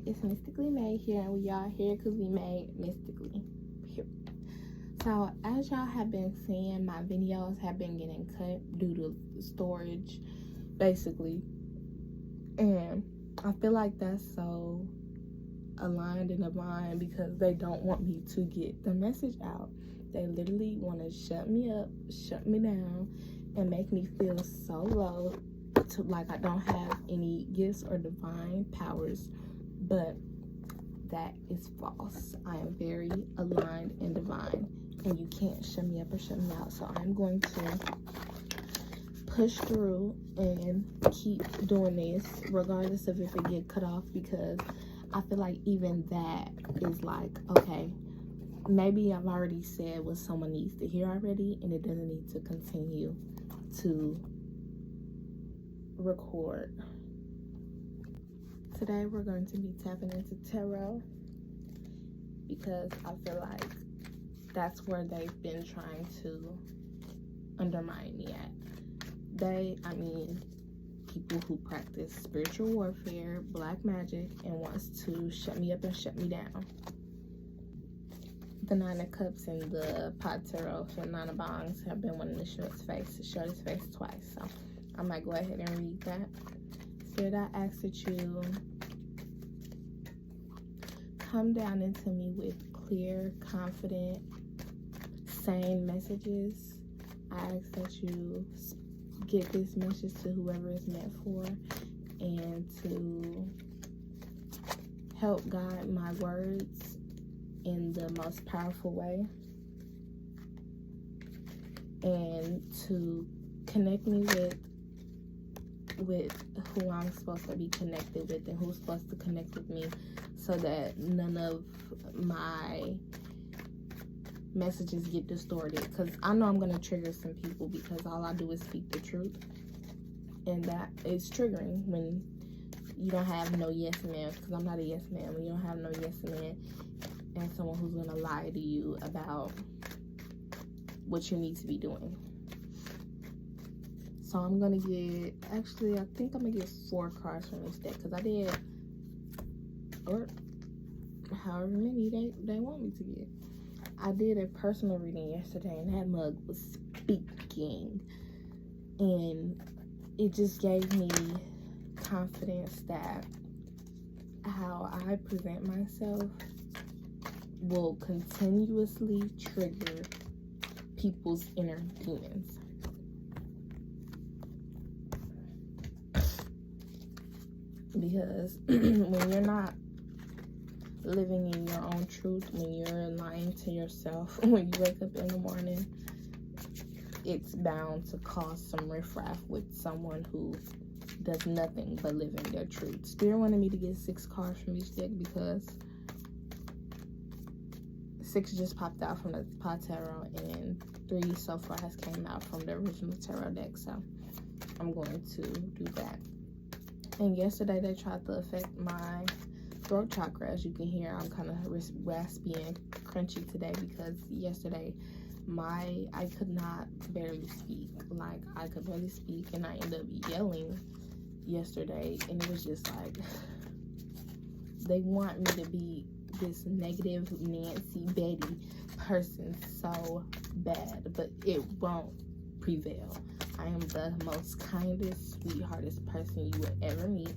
it's Mystically Made here, and we are here because we made mystically. So as y'all have been seeing, my videos have been getting cut due to storage, basically, and I feel like that's so aligned and divine because they don't want me to get the message out. They literally want to shut me up, shut me down, and make me feel so low, to like I don't have any gifts or divine powers. But that is false. I am very aligned and divine, and you can't shut me up or shut me out. So I'm going to push through and keep doing this regardless of if it get cut off, because I feel like even that is like, okay, maybe I've already said what someone needs to hear already, and it doesn't need to continue to record. Today we're going to be tapping into tarot because I feel like that's where they've been trying to undermine me at. I mean people who practice spiritual warfare, black magic, and wants to shut me up and shut me down. The Nine of Cups and the Pot Tarot for Nine of Wands have been wanting to show its face twice. So I might go ahead and read that. Spirit, I ask that you come down into me with clear, confident, sane messages. I ask that you get this message to whoever it's meant for, and to help guide my words in the most powerful way, and to connect me with who I'm supposed to be connected with and who's supposed to connect with me, so that none of my messages get distorted, because I know I'm going to trigger some people because all I do is speak the truth, and that is triggering when you don't have no yes man, because I'm not a yes man. When you don't have no yes man and someone who's going to lie to you about what you need to be doing. So I'm going to get, actually I think I'm going to get 4 cards from this deck, because I did, or however many they want me to get. I did a personal reading yesterday, and that mug was speaking, and it just gave me confidence that how I present myself will continuously trigger people's inner demons. Because when you're not living in your own truth, when you're lying to yourself, when you wake up in the morning, it's bound to cause some riffraff with someone who does nothing but live in their truth. Spirit wanted me to get 6 cards from each deck because 6 just popped out from the Pot Tarot, and 3 so far has came out from the original tarot deck. So I'm going to do that. And yesterday they tried to affect my throat chakra. As you can hear, I'm kind of raspy and crunchy today because yesterday I could not barely speak. Like, I could barely speak, and I ended up yelling yesterday, and it was just like, they want me to be this negative Nancy Betty person so bad, but it won't prevail. I am the most kindest, sweetheartest person you would ever meet.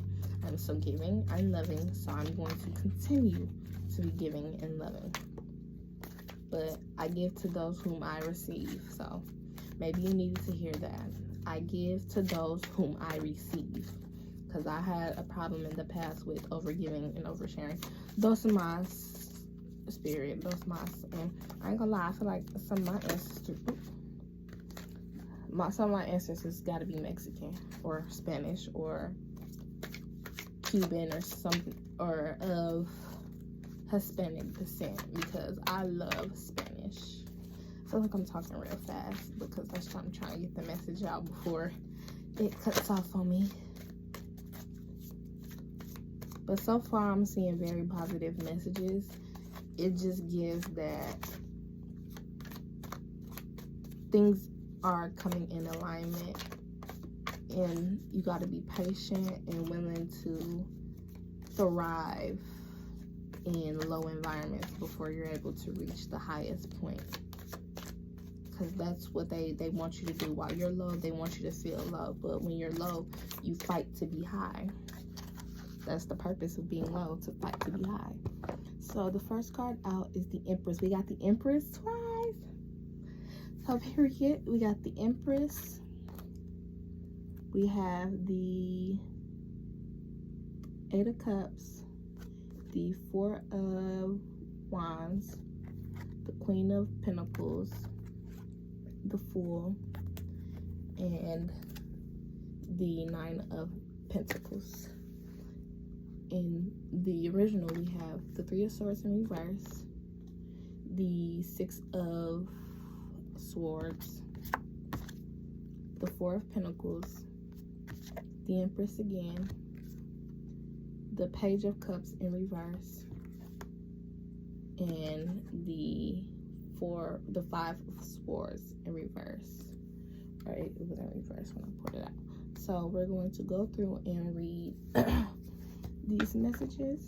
I'm so giving, I'm loving, so I'm going to continue to be giving and loving. But I give to those whom I receive. So maybe you needed to hear that. I give to those whom I receive, because I had a problem in the past with overgiving and oversharing. Those are my spirit, those my, and I ain't gonna lie, I feel like some of my ancestors got to be Mexican or Spanish or Cuban or something, or of Hispanic descent, because I love Spanish. I feel like I'm talking real fast because I'm trying to get the message out before it cuts off on me. But so far I'm seeing very positive messages. It just gives that things are coming in alignment, and you got to be patient and willing to thrive in low environments before you're able to reach the highest point. Because that's what they want you to do. While you're low, they want you to feel low. But when you're low, you fight to be high. That's the purpose of being low, to fight to be high. So the first card out is the Empress. We got the Empress twice. So period, we got the Empress. We have the Eight of Cups, the Four of Wands, the Queen of Pentacles, the Fool, and the Nine of Pentacles. In the original, we have the Three of Swords in reverse, the Six of Swords, the Four of Pentacles, the Empress again, the Page of Cups in reverse, and the Five of Swords in reverse. Right, it was in reverse when I put it out. So we're going to go through and read these messages,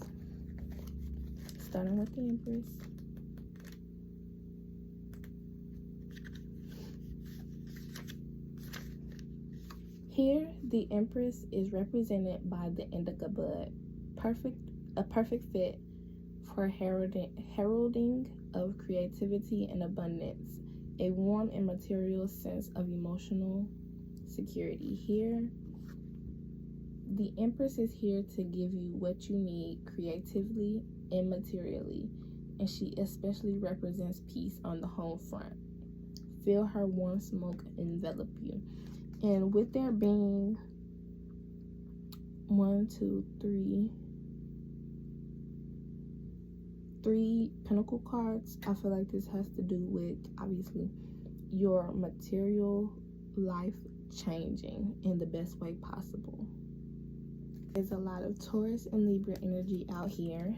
starting with the Empress. Here, the Empress is represented by the indica bud, a perfect fit for heralding of creativity and abundance, a warm and material sense of emotional security. Here, the Empress is here to give you what you need creatively and materially, and she especially represents peace on the home front. Feel her warm smoke envelop you. And with there being 3 Pentacle cards, I feel like this has to do with, obviously, your material life changing in the best way possible. There's a lot of Taurus and Libra energy out here.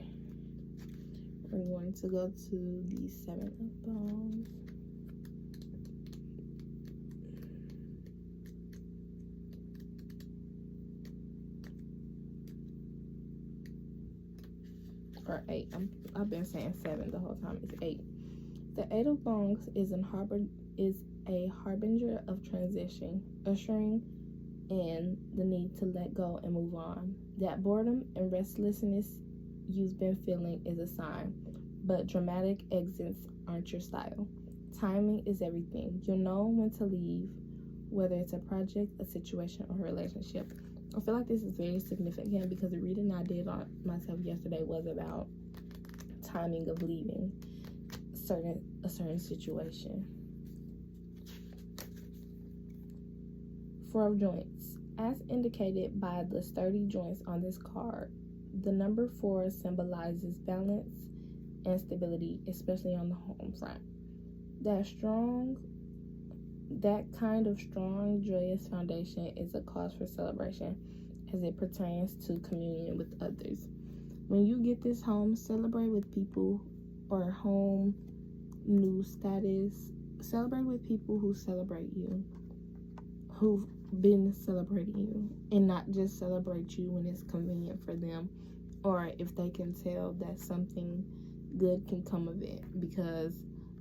We're going to go to the Seven of Wands. Or 8. I've been saying 7 the whole time. It's 8. The Eight of Wands is a harbinger of transition, ushering in the need to let go and move on. That boredom and restlessness you've been feeling is a sign, but dramatic exits aren't your style. Timing is everything. You'll know when to leave, whether it's a project, a situation, or a relationship. I feel like this is very significant because the reading I did on myself yesterday was about timing of leaving a certain situation. Four of Joints. As indicated by the sturdy joints on this card, the number 4 symbolizes balance and stability, especially on the home front. That kind of strong, joyous foundation is a cause for celebration as it pertains to communion with others. When you get this home, celebrate with people, or home new status. Celebrate with people who celebrate you, who've been celebrating you, and not just celebrate you when it's convenient for them, or if they can tell that something good can come of it. Because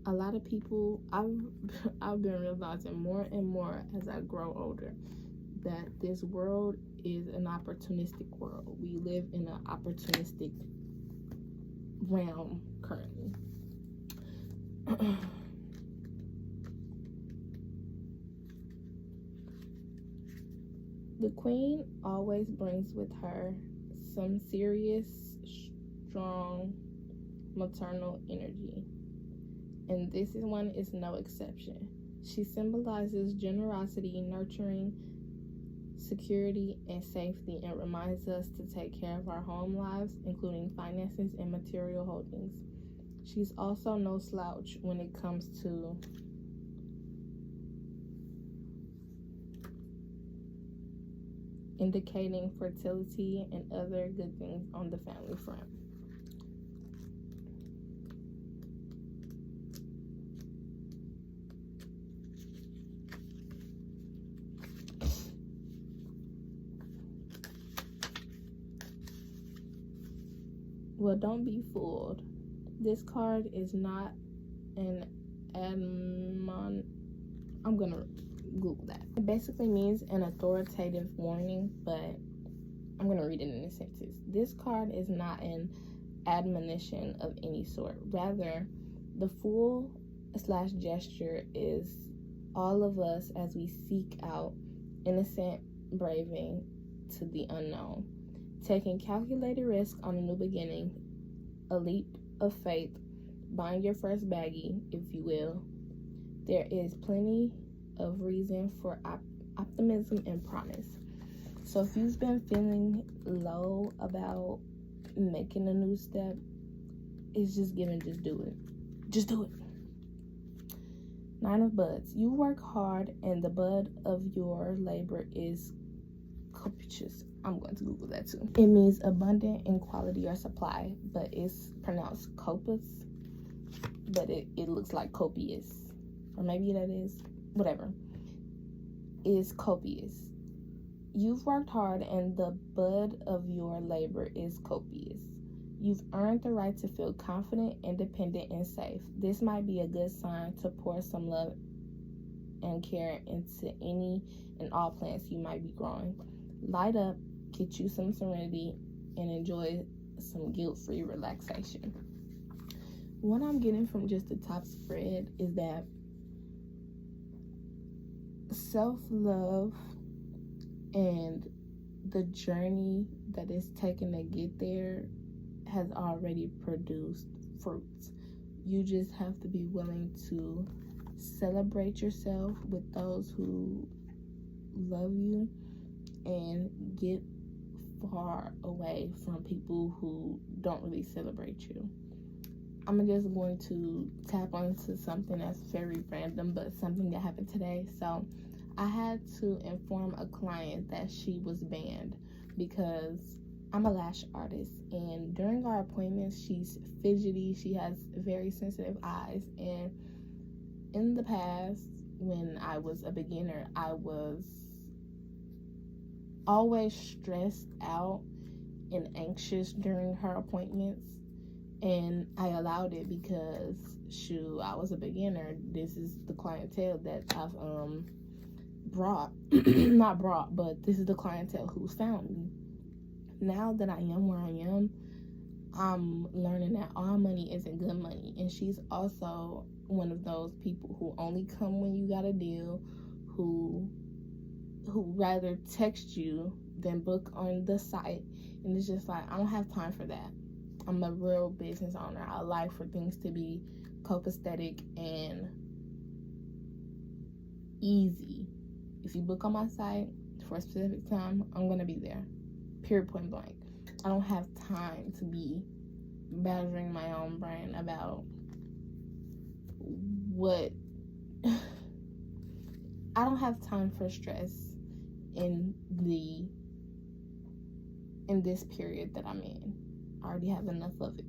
a lot of people, I've been realizing more and more as I grow older that this world is an opportunistic world. We live in an opportunistic realm currently. The Queen always brings with her some serious, strong maternal energy, and this one is no exception. She symbolizes generosity, nurturing, security, and safety, and reminds us to take care of our home lives, including finances and material holdings. She's also no slouch when it comes to indicating fertility and other good things on the family front. Well, don't be fooled. This card is not an admon. I'm gonna Google that. It basically means an authoritative warning, but I'm gonna read it in a sentence. This card is not an admonition of any sort. Rather, the fool / gesture is all of us as we seek out innocent braving to the unknown, taking calculated risk on a new beginning, a leap of faith, buying your first baggie, if you will. There is plenty of reason for optimism and promise. So if you've been feeling low about making a new step, it's just given, just do it. Just do it. 9 of Buds. You work hard and the bud of your labor is copious. I'm going to Google that too. It means abundant in quality or supply, but it's pronounced copious, but it looks like copious. Or maybe that is, whatever. Is copious. You've worked hard and the bud of your labor is copious. You've earned the right to feel confident, independent, and safe. This might be a good sign to pour some love and care into any and all plants you might be growing. Light up, get you some serenity, and enjoy some guilt-free relaxation. What I'm getting from just the top spread is that self-love and the journey that it's taken to get there has already produced fruits. You just have to be willing to celebrate yourself with those who love you and get far away from people who don't really celebrate you. I'm just going to tap onto something that's very random, but something that happened today. So I had to inform a client that she was banned because I'm a lash artist, and during our appointments, she's fidgety. She has very sensitive eyes, and in the past, when I was a beginner, I was always stressed out and anxious during her appointments, and I allowed it because, shoot, I was a beginner. This is the clientele that I've not brought, but this is the clientele who's found me. Now that I am where I am, I'm learning that all money isn't good money. And she's also one of those people who only come when you got a deal, who rather text you than book on the site. And it's just like, I don't have time for that. I'm a real business owner. I like for things to be copacetic and easy. If you book on my site for a specific time, I'm going to be there. Period, point blank. I don't have time to be badgering my own brain about what. I don't have time for stress in this period that I'm in. I already have enough of it.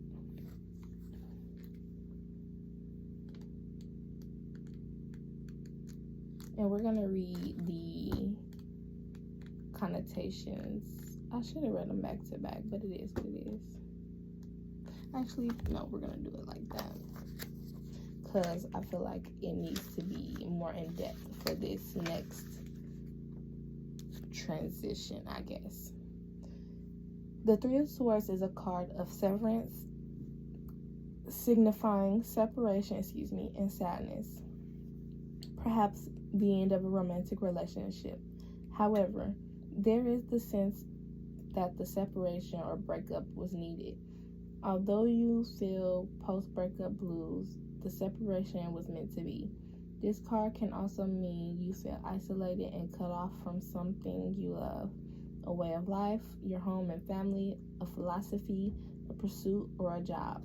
And we're gonna read the connotations. I should have read them back to back, but it is what it is. Actually, no, we're gonna do it like that because I feel like it needs to be more in depth for this next transition, I guess. The Three of Swords is a card of severance, signifying separation, and sadness. Perhaps the end of a romantic relationship. However, there is the sense that the separation or breakup was needed. Although you feel post-breakup blues, the separation was meant to be. This card can also mean you feel isolated and cut off from something you love. A way of life, your home and family, a philosophy, a pursuit, or a job.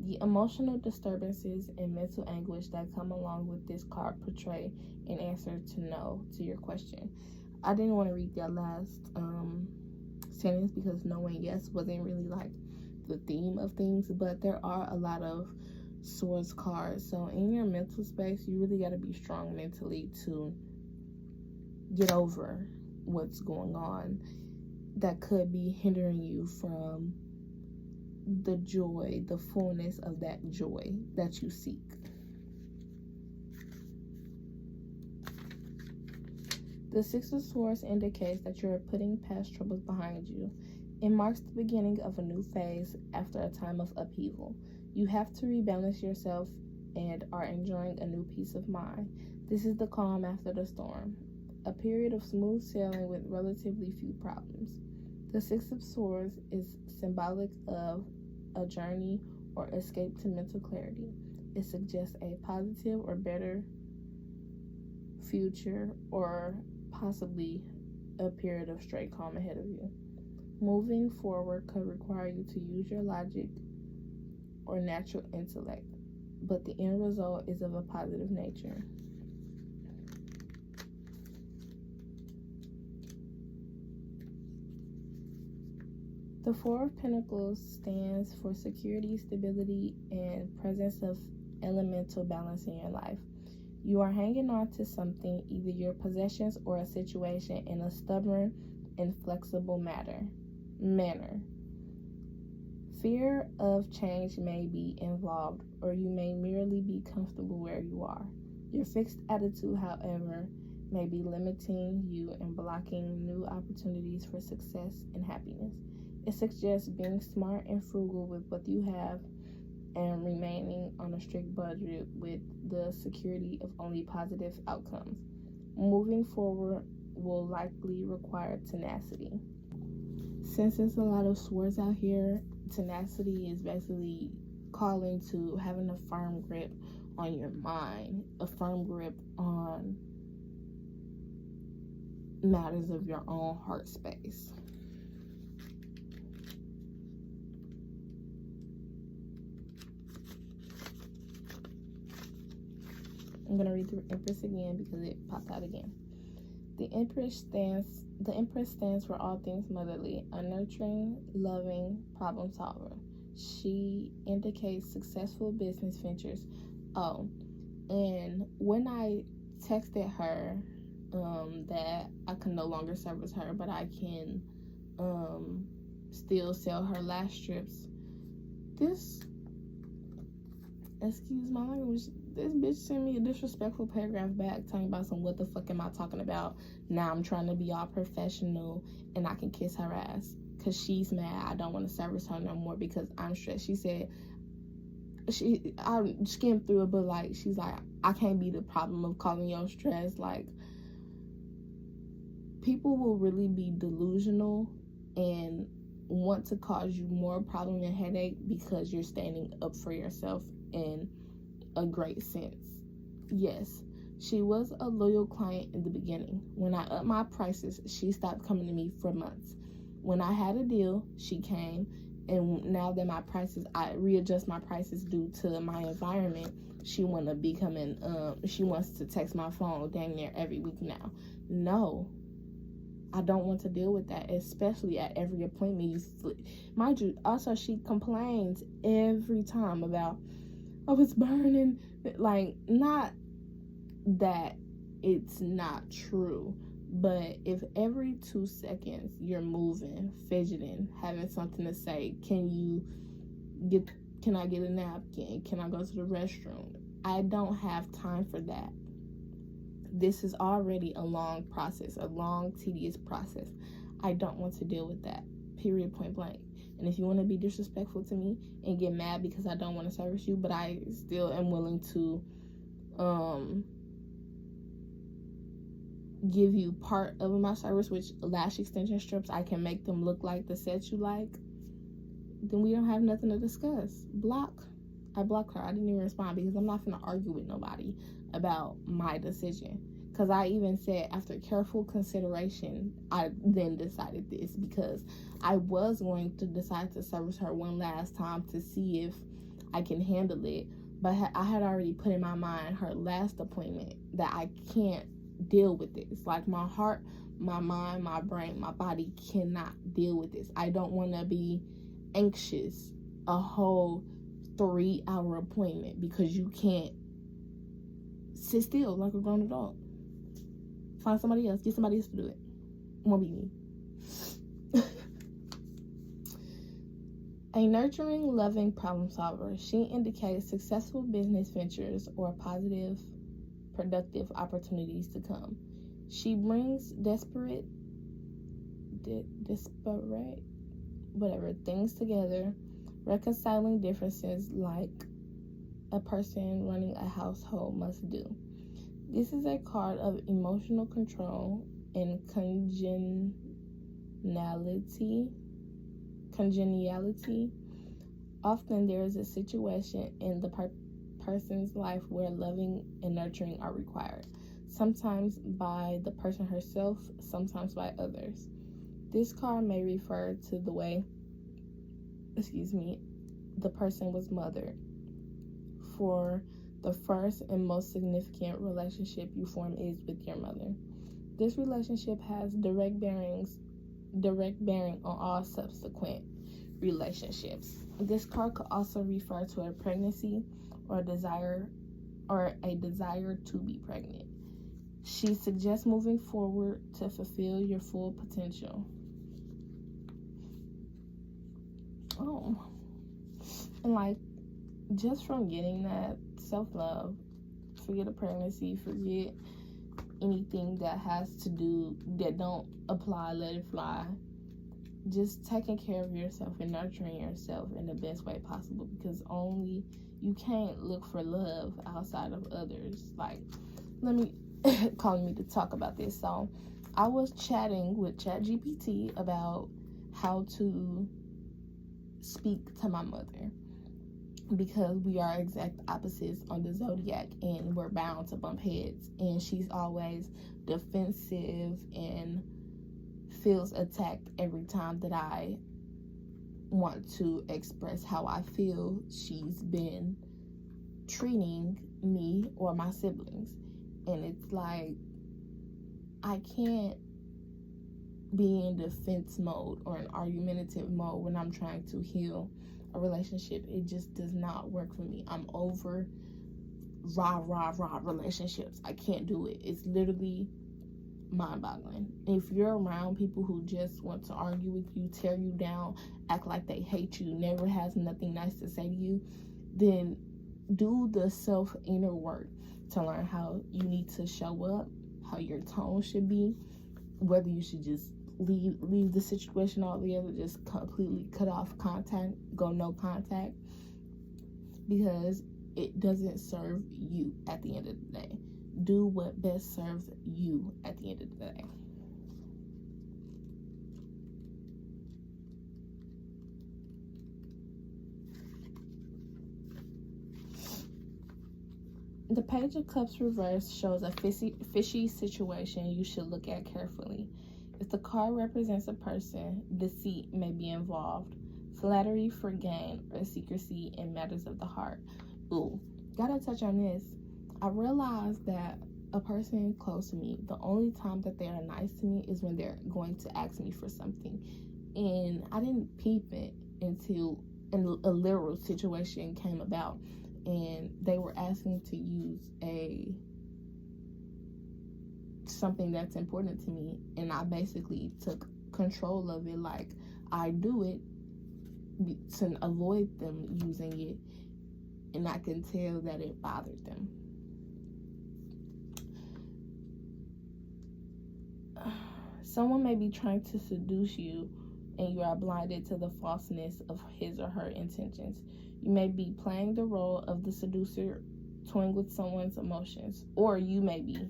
The emotional disturbances and mental anguish that come along with this card portray an answer to no to your question. I didn't want to read that last sentence because knowing yes wasn't really like the theme of things, but there are a lot of swords cards. So in your mental space, you really got to be strong mentally to get over what's going on that could be hindering you from the joy, the fullness of that joy that you seek. The Six of Swords indicates that you're putting past troubles behind you. It marks the beginning of a new phase after a time of upheaval. You have to rebalance yourself and are enjoying a new peace of mind. This is the calm after the storm, a period of smooth sailing with relatively few problems. The Six of Swords is symbolic of a journey or escape to mental clarity. It suggests a positive or better future, or possibly a period of straight calm ahead of you. Moving forward could require you to use your logic or natural intellect, but the end result is of a positive nature. The Four of Pentacles stands for security, stability, and presence of elemental balance in your life. You are hanging on to something, either your possessions or a situation, in a stubborn and flexible manner. Fear of change may be involved, or you may merely be comfortable where you are. Your fixed attitude, however, may be limiting you and blocking new opportunities for success and happiness. It suggests being smart and frugal with what you have and remaining on a strict budget with the security of only positive outcomes. Moving forward will likely require tenacity. Since there's a lot of swords out here, tenacity is basically calling to having a firm grip on your mind, a firm grip on matters of your own heart space. I'm going to read the Empress again because it popped out again. The Empress stands for all things motherly, a nurturing, loving problem solver. She indicates successful business ventures. Oh, and when I texted her that I can no longer service her, but I can still sell her lash strips, excuse my language, this bitch sent me a disrespectful paragraph back talking about some what the fuck am I talking about. Now I'm trying to be all professional and I can kiss her ass because she's mad I don't want to service her no more because I'm stressed. She said, I skimmed through it, but like, she's like, I can't be the problem of calling your stress. Like, people will really be delusional and want to cause you more problem and headache because you're standing up for yourself in a great sense. Yes, she was a loyal client in the beginning. When I upped my prices, she stopped coming to me for months. When I had a deal, she came, and now that I readjust my prices due to my environment, she wanna be coming. She wants to text my phone dang near every week now. No, I don't want to deal with that, especially at every appointment. Mind you, also she complains every time about, oh, it's burning. Like, not that it's not true, but if every 2 seconds you're moving, fidgeting, having something to say, can I get a napkin? Can I go to the restroom? I don't have time for that. This is already a long process, a long, tedious process. I don't want to deal with that, period, point blank. And if you want to be disrespectful to me and get mad because I don't want to service you, but I still am willing to give you part of my service, which lash extension strips, I can make them look like the sets you like, then we don't have nothing to discuss. Block. I blocked her. I didn't even respond because I'm not going to argue with nobody about my decision. Because I even said, after careful consideration, I then decided this, because I was going to decide to service her one last time to see if I can handle it. But I had already put in my mind her last appointment that I can't deal with this. Like, my heart, my mind, my brain, my body cannot deal with this. I don't want to be anxious a whole 3-hour appointment because you can't sit still like a grown adult. Find somebody else. Get somebody else to do it. It won't be me. A nurturing, loving problem solver. She indicates successful business ventures or positive, productive opportunities to come. She brings disparate things together, reconciling differences like a person running a household must do. This is a card of emotional control and congeniality. Often there is a situation in the person's life where loving and nurturing are required, sometimes by the person herself, sometimes by others. This card may refer to the way, the person was mothered. For the first and most significant relationship you form is with your mother. This relationship has direct bearing on all subsequent relationships. This card could also refer to a pregnancy or a desire to be pregnant. She suggests moving forward to fulfill your full potential. Oh, and like, just from getting that, self-love, forget a pregnancy, forget anything that has to do, that don't apply, let it fly. Just taking care of yourself and nurturing yourself in the best way possible, because you can't look for love outside of others. Like, calling me to talk about this. So I was chatting with ChatGPT about how to speak to my mother, because we are exact opposites on the zodiac and we're bound to bump heads, and she's always defensive and feels attacked every time that I want to express how I feel she's been treating me or my siblings. And it's like, I can't be in defense mode or an argumentative mode when I'm trying to heal a relationship. It just does not work for me. I'm over rah relationships. I can't do it. It's literally mind-boggling. If you're around people who just want to argue with you, tear you down, act like they hate you, never has nothing nice to say to you, then do the self-inner work to learn how you need to show up, how your tone should be, whether you should just leave the situation altogether, just completely cut off contact, go no contact, because it doesn't serve you at the end of the day. Do what best serves you at the end of the day. The Page of Cups reverse shows a fishy situation you should look at carefully. If the card represents a person, deceit may be involved, flattery for gain, or secrecy in matters of the heart. Ooh, gotta touch on this. I realized that a person close to me, the only time that they are nice to me is when they're going to ask me for something. And I didn't peep it until a literal situation came about, and they were asking to use something that's important to me, and I basically took control of it. Like, I do it to avoid them using it, and I can tell that it bothered them. Someone may be trying to seduce you, and you are blinded to the falseness of his or her intentions. You may be playing the role of the seducer, toying with someone's emotions, or you may be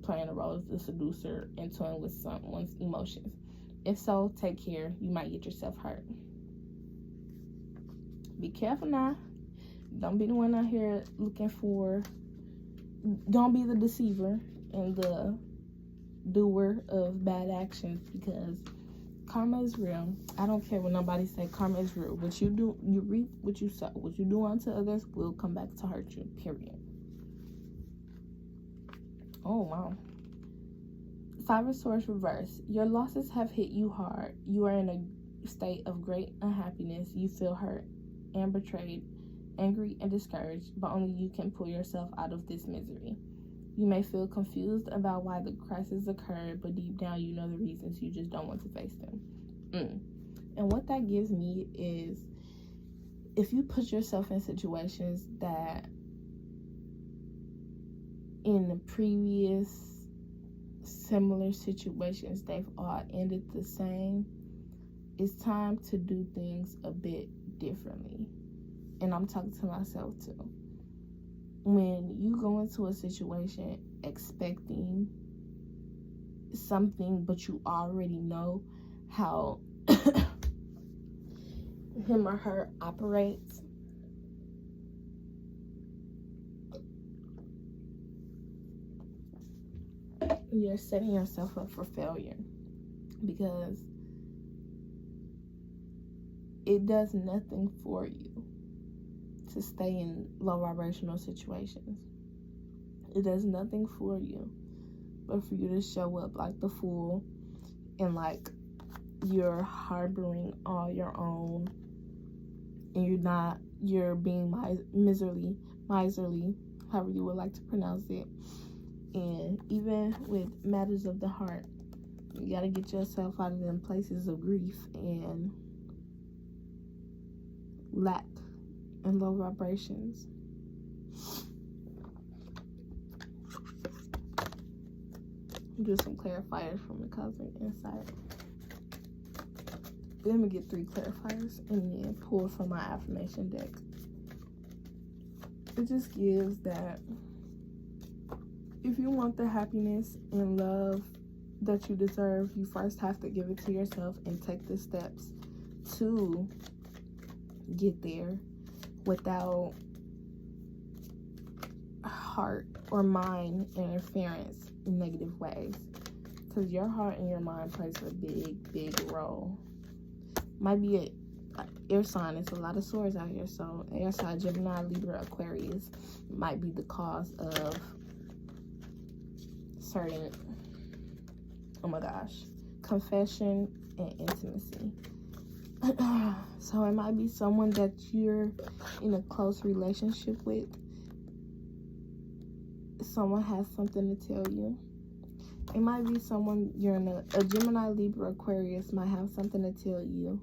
playing the role of the seducer and toying with someone's emotions. If so, take care. You might get yourself hurt. Be careful now. Don't be the one out here don't be the deceiver and the doer of bad actions, because karma is real. I don't care what nobody say. Karma is real. What you do, you reap what you sow. What you do unto others will come back to hurt you, period. Oh, wow. Five of Swords reverse. Your losses have hit you hard. You are in a state of great unhappiness. You feel hurt and betrayed, angry and discouraged, but only you can pull yourself out of this misery. You may feel confused about why the crisis occurred, but deep down you know the reasons. You just don't want to face them. And what that gives me is, if you put yourself in situations that in the previous similar situations they've all ended the same, it's time to do things a bit differently. And I'm talking to myself too. When you go into a situation expecting something, but you already know how him or her operates, you're setting yourself up for failure, because it does nothing for you to stay in low vibrational situations. It does nothing for you but for you to show up like the fool, and like you're harboring all your own, and you're being miserly, however you would like to pronounce it. And even with matters of the heart, you gotta get yourself out of them places of grief and lack and low vibrations. Do some clarifiers from the Cosmic Insight. Let me get 3 clarifiers and then pull from my affirmation deck. It just gives that if you want the happiness and love that you deserve, you first have to give it to yourself and take the steps to get there without heart or mind interference in negative ways, because your heart and your mind plays a big role. Might be a air sign. It's a lot of swords out here, so air sign, Gemini, Libra, Aquarius might be the cause of certain, oh my gosh, confession and intimacy. So it might be someone that you're in a close relationship with. Someone has something to tell you. It might be someone you're in a Gemini, Libra, Aquarius might have something to tell you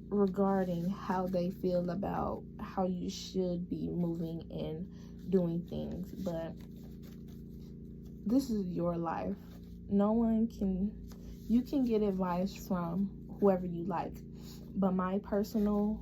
regarding how they feel about how you should be moving and doing things. But this is your life. No one can, you can get advice from whoever you like, but my personal